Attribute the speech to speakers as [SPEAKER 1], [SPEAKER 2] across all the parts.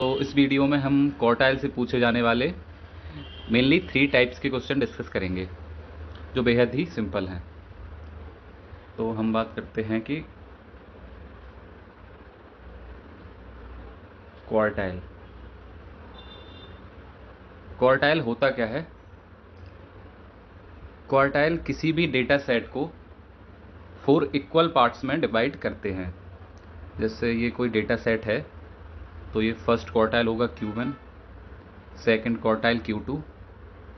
[SPEAKER 1] तो इस वीडियो में हम क्वार्टाइल से पूछे जाने वाले मेनली 3 टाइप्स के क्वेश्चन डिस्कस करेंगे जो बेहद ही सिंपल हैं। तो हम बात करते हैं कि क्वार्टाइल क्वार्टाइल होता क्या है। क्वार्टाइल किसी भी डेटा सेट को 4 इक्वल पार्ट्स में डिवाइड करते हैं। जैसे ये कोई डेटा सेट है तो ये फर्स्ट क्वार्टाइल होगा Q1, second quartile Q2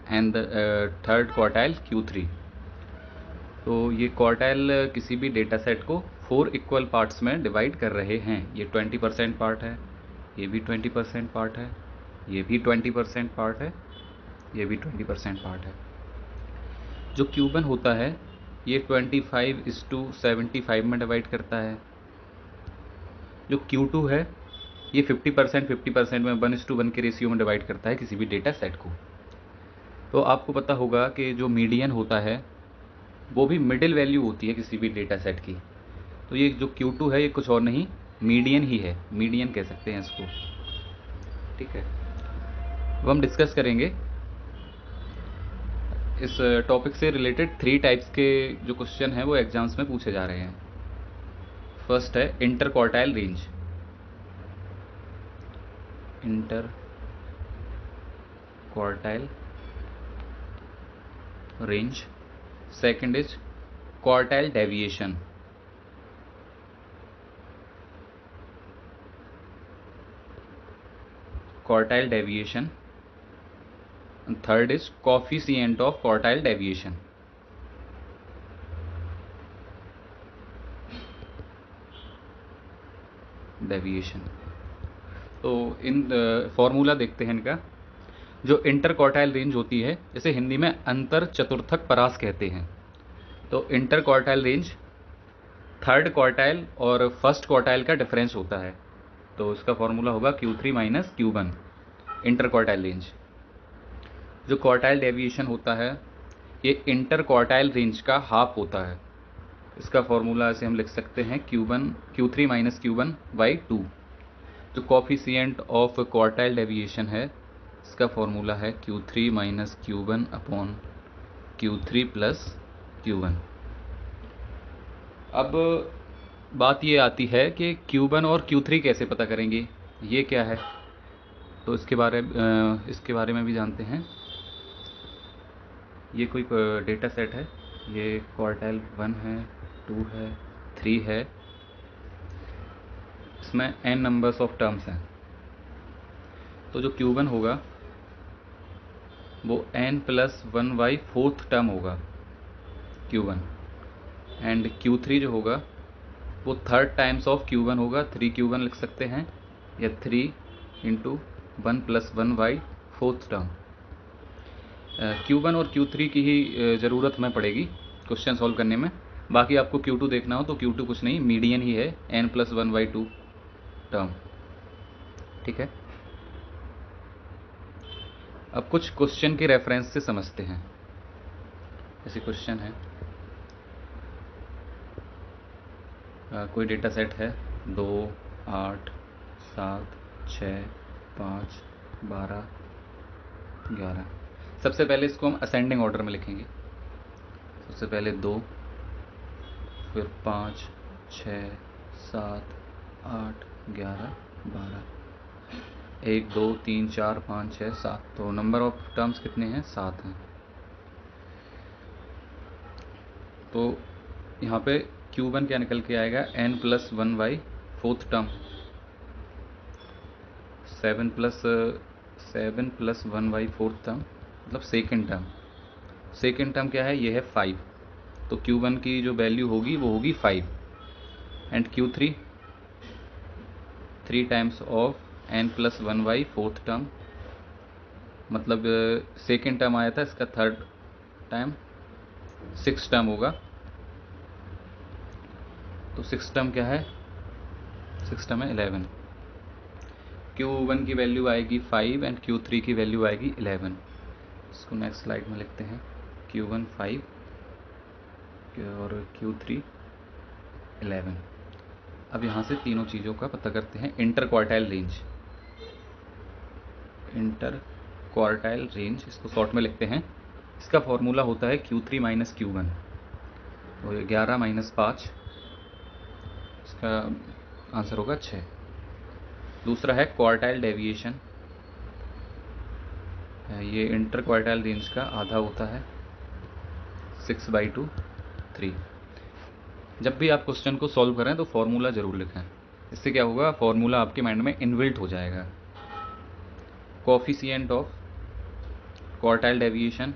[SPEAKER 1] and third quartile Q3। तो ये क्वार्टाइल किसी भी डेटा सेट को 4 इक्वल पार्ट्स में डिवाइड कर रहे हैं। ये 20% पार्ट है, ये भी 20% पार्ट है, ये भी 20% पार्ट है, ये भी 20% पार्ट है। जो Q1 होता है ये 25:75 में डिवाइड करता है। जो Q2 है ये 50% में 1:1 के रेशियो में डिवाइड करता है किसी भी डेटा सेट को। तो आपको पता होगा कि जो मीडियन होता है वो भी मिडिल वैल्यू होती है किसी भी डेटा सेट की। तो ये जो Q2 है ये कुछ और नहीं, मीडियन ही है, मीडियन कह सकते हैं इसको। ठीक है, अब हम डिस्कस करेंगे इस टॉपिक से रिलेटेड 3 टाइप्स के जो क्वेश्चन हैं वो एग्जाम्स में पूछे जा रहे हैं। फर्स्ट है inter quartile range. Inter quartile range. Second is quartile deviation. Quartile deviation. Third is coefficient of quartile deviation. Deviation. तो इन फॉर्मूला देखते हैं इनका। जो इंटर क्वार्टाइल रेंज होती है जैसे हिंदी में अंतर चतुर्थक परास कहते हैं। तो inter quartile range third quartile और फर्स्ट क्वार्टाइल का डिफरेंस होता है। तो इसका फॉर्मूला होगा Q3 minus Q1, inter quartile range. जो क्वार्टाइल डेविएशन होता है ये इंटर क्वार्टाइल रेंज का हाफ होता है। इसका फॉर्मूला ऐसे हम लिख सकते हैं Q3 माइनस Q1 बाई 2। जो कोफिशिएंट ऑफ क्वार्टाइल डेविएशन है इसका फॉर्मूला है Q3 minus Q1 upon Q3 plus Q1। अब बात ये आती है कि Q1 और Q3 कैसे पता करेंगे, ये क्या है। तो इसके बारे में भी जानते हैं। ये कोई डेटा सेट है, ये क्वार्टाइल 1 है, 2 है, 3 है। इसमें n नंबर्स ऑफ टर्म्स हैं। तो जो Q1 होगा वो n+1/4 टर्म होगा Q1, एंड Q3 जो होगा वो थर्ड टाइम्स ऑफ Q1 होगा। 3Q1 लिख सकते हैं, या 3 इंटू 1+1/4 टर्म। Q1 और Q3 की ही ज़रूरत हमें पड़ेगी क्वेश्चन सॉल्व करने में। बाकी आपको Q2 देखना हो तो Q2 कुछ नहीं, मीडियन ही है, n+1/2 टर्म। ठीक है, अब कुछ क्वेश्चन के रेफरेंस से समझते हैं। ऐसे क्वेश्चन है, कोई डेटा सेट है 2, 8, 7, 6, 5, 12, 11। सबसे पहले इसको हम असेंडिंग ऑर्डर में लिखेंगे। सबसे पहले 2, फिर 5, 6, 7, 8, 11, 12, 1, 2, 3, 4, 5, 6, 7। तो नंबर ऑफ टर्म्स कितने हैं, 7 हैं। तो यहाँ पे Q1 क्या निकल के आएगा, n+1/4 टर्म। 7+1/4 टर्म मतलब सेकेंड टर्म। सेकेंड टर्म क्या है, ये है 5। तो Q1 की जो वैल्यू होगी वो होगी 5, and Q3 3 times of n+1/4 term, मतलब सेकेंड टर्म आया था, इसका थर्ड टाइम 6 टर्म होगा। तो 6 टर्म क्या है, 6 टर्म है 11। Q1 की वैल्यू आएगी 5 एंड Q3 की वैल्यू आएगी 11। इसको नेक्स्ट स्लाइड में लिखते हैं। Q1 5 और Q3 11। अब यहाँ से तीनों चीज़ों का पता करते हैं। Inter quartile range, inter quartile range, इसको शॉर्ट में लिखते हैं। इसका फॉर्मूला होता है Q3 माइनस Q1, तो ये 11 माइनस 5, इसका आंसर होगा 6। दूसरा है क्वार्टाइल डेविएशन, ये इंटर क्वार्टाइल रेंज का आधा होता है, 6/2 3। जब भी आप क्वेश्चन को सॉल्व करें तो फॉर्मूला ज़रूर लिखें, इससे क्या होगा, फॉर्मूला आपके माइंड में इनबिल्ट हो जाएगा। Coefficient of quartile deviation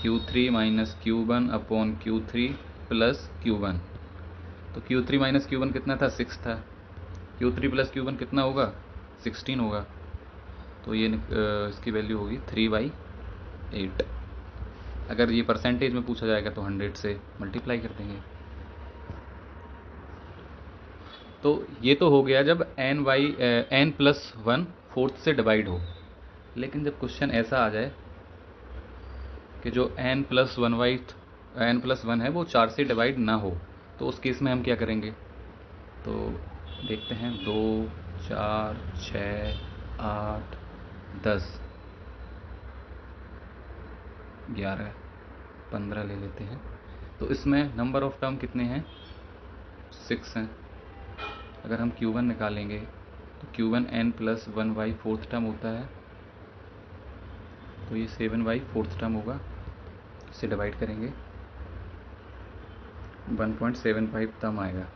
[SPEAKER 1] Q3 minus Q1 upon Q3 plus Q1, तो Q3 माइनस Q1 कितना था, 6 था। Q3 प्लस Q1 कितना होगा, 16 होगा, तो ये इसकी वैल्यू होगी 3/8। अगर ये परसेंटेज में पूछा जाएगा तो 100 से मल्टीप्लाई कर देंगे। तो ये तो हो गया जब n+1 फोर्थ से डिवाइड हो। लेकिन जब क्वेश्चन ऐसा आ जाए कि जो n+1 है वो 4 से डिवाइड ना हो, तो उस केस में हम क्या करेंगे, तो देखते हैं। 2, 4, 6, 8, 10, 11, 15 ले लेते हैं। तो इसमें नंबर ऑफ टर्म कितने हैं, 6 हैं। अगर हम Q1 निकालेंगे तो Q1 n+1/4 टर्म होता है, तो ये 7/4 टर्म होगा। इसे डिवाइड करेंगे, 1.75 टर्म आएगा।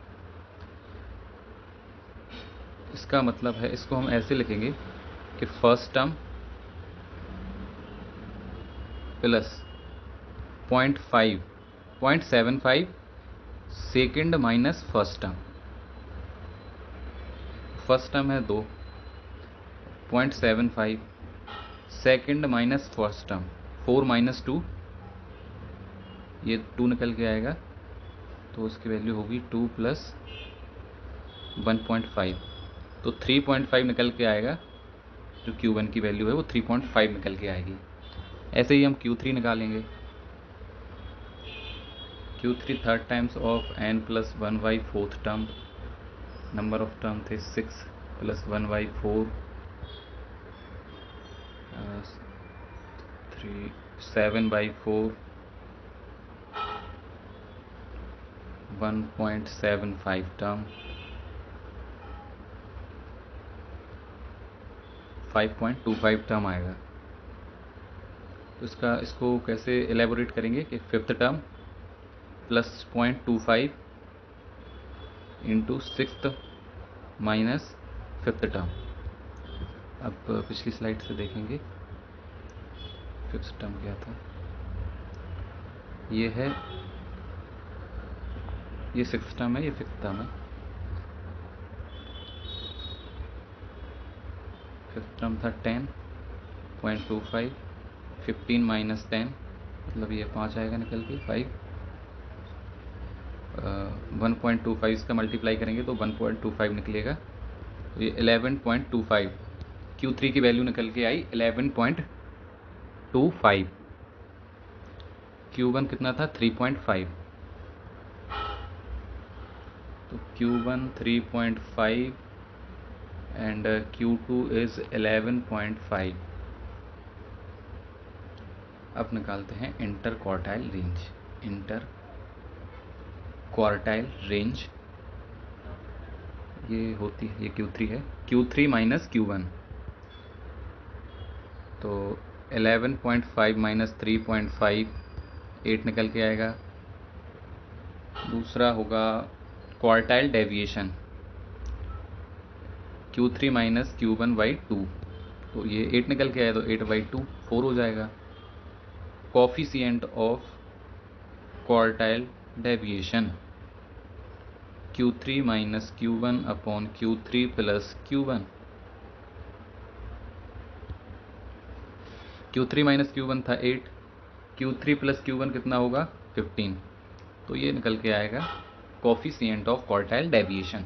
[SPEAKER 1] इसका मतलब है, इसको हम ऐसे लिखेंगे कि first term plus 0.75 second minus first term. First term है 2, 0.75 second minus first term, 4 minus 2, ये 2 निकल के आएगा, तो उसकी वैल्यू होगी 2 प्लस 1.5, तो 3.5 निकल के आएगा। जो Q1 की वैल्यू है वो 3.5 निकल के आएगी। ऐसे ही हम Q3 निकालेंगे। Q3 third times of n+1/4 term, number of term थे 6 प्लस 1/4, 3, 7/4, 1.75 टर्म, 5.25 टर्म आएगा। तो इसको कैसे एलेबोरेट करेंगे कि fifth term plus 0.25 into sixth minus fifth term. अब पिछली स्लाइड से देखेंगे फिफ्थ टर्म क्या था, ये है, ये सिक्स्थ टर्म है, ये फिफ्थ टर्म है। फिफ्थ टर्म था 10.25, 15 माइनस 10, मतलब ये 5 आएगा निकल के, 5, 1.25 इसका मल्टीप्लाई करेंगे तो 1.25 निकलेगा, तो ये 11.25। Q3 की वैल्यू निकल के आई 11.25। Q1 कितना था, 3.5, तो Q1 3.5 एंड Q2 इज 11.5। अब निकालते हैं inter quartile range. Inter quartile range ये होती है, ये Q3 है, Q3 माइनस Q1, तो 11.5 माइनस 3.5, 8 निकल के आएगा। दूसरा होगा quartile deviation, Q3 minus Q1/2, तो ये 8 निकल के आया, तो 8/2 4 हो जाएगा। Coefficient of quartile deviation Q3 minus Q1 upon Q3 plus Q1। Q3 minus Q1 था 8, Q3 प्लस Q1 कितना होगा, 15, तो ये निकल के आएगा कोफिशिएंट ऑफ क्वार्टाइल डेविएशन।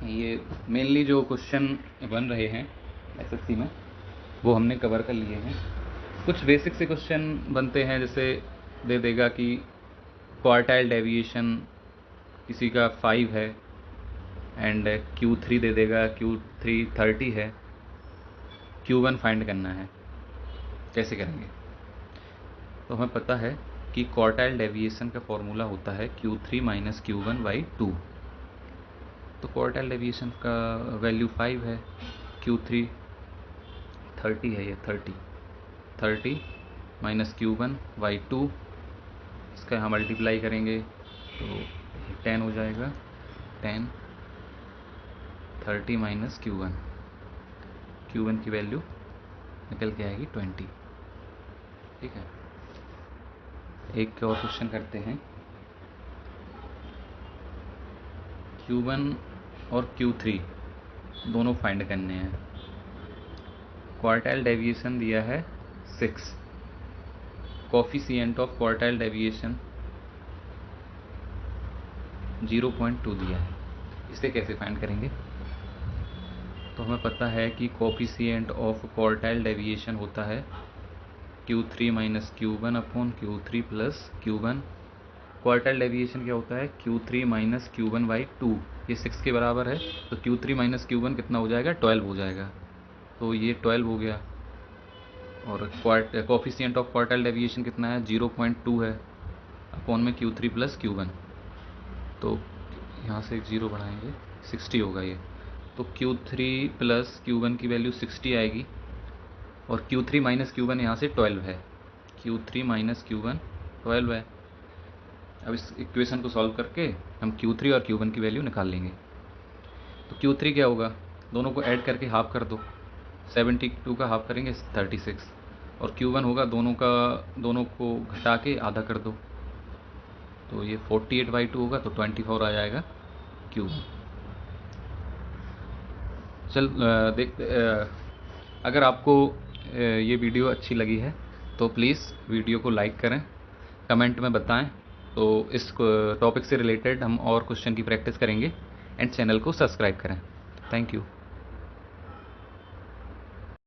[SPEAKER 1] ये मेनली जो क्वेश्चन बन रहे हैं SSC में वो हमने कवर कर लिए हैं। कुछ बेसिक से क्वेश्चन बनते हैं, जैसे दे देगा कि क्वार्टाइल डेविएशन किसी का 5 है एंड Q3 दे देगा, Q3 30 है, Q1 फाइंड करना है। कैसे करेंगे? तो हमें पता है कि क्वार्टाइल डेविएशन का फॉर्मूला होता है Q3 माइनस Q1/2। तो क्वार्टाइल डेविएशन का वैल्यू 5 है, Q3 30 है, ये 30 माइनस Q1/2, इसका यहाँ मल्टीप्लाई करेंगे तो 10 हो जाएगा। 10 30 माइनस Q1 की वैल्यू निकल के आएगी 20। ठीक है, एक और क्वेश्चन करते हैं। Q1 और Q3 दोनों फाइंड करने हैं। क्वार्टाइल डेविएशन दिया है 6, कोफिशिएंट ऑफ क्वार्टाइल डेविएशन 0.2 दिया है। इसे कैसे फाइंड करेंगे? तो हमें पता है कि कोफिशिएंट ऑफ क्वार्टाइल डेविएशन होता है Q3 minus Q1 upon Q3 plus Q1। Quartile deviation क्या होता है? Q3 minus Q1/2। ये 6 के बराबर है, तो Q3 माइनस Q1 कितना हो जाएगा? 12 हो जाएगा। तो ये 12 हो गया। और कोफिशिएंट ऑफ क्वार्टाइल डेविएशन कितना है? 0.2 है, अपॉन में Q3 प्लस Q1। तो यहाँ से एक 0 बढ़ाएंगे, 60 होगा ये। तो Q3 प्लस Q1 की वैल्यू 60 आएगी, और Q3 माइनस Q1 यहाँ से 12 है। Q3 माइनस Q1 12 है। अब इस इक्वेशन को सॉल्व करके हम Q3 और Q1 की वैल्यू निकाल लेंगे। तो Q3 क्या होगा? दोनों को ऐड करके हाफ कर दो, 72 का हाफ करेंगे 36, और Q1 होगा दोनों को घटा के आधा कर दो, तो ये 48/2 होगा, तो 24 आ जाएगा Q1। अगर आपको ये वीडियो अच्छी लगी है तो प्लीज़ वीडियो को लाइक करें, कमेंट में बताएं। तो इस टॉपिक से रिलेटेड हम और क्वेश्चन की प्रैक्टिस करेंगे, एंड चैनल को सब्सक्राइब करें। Thank you.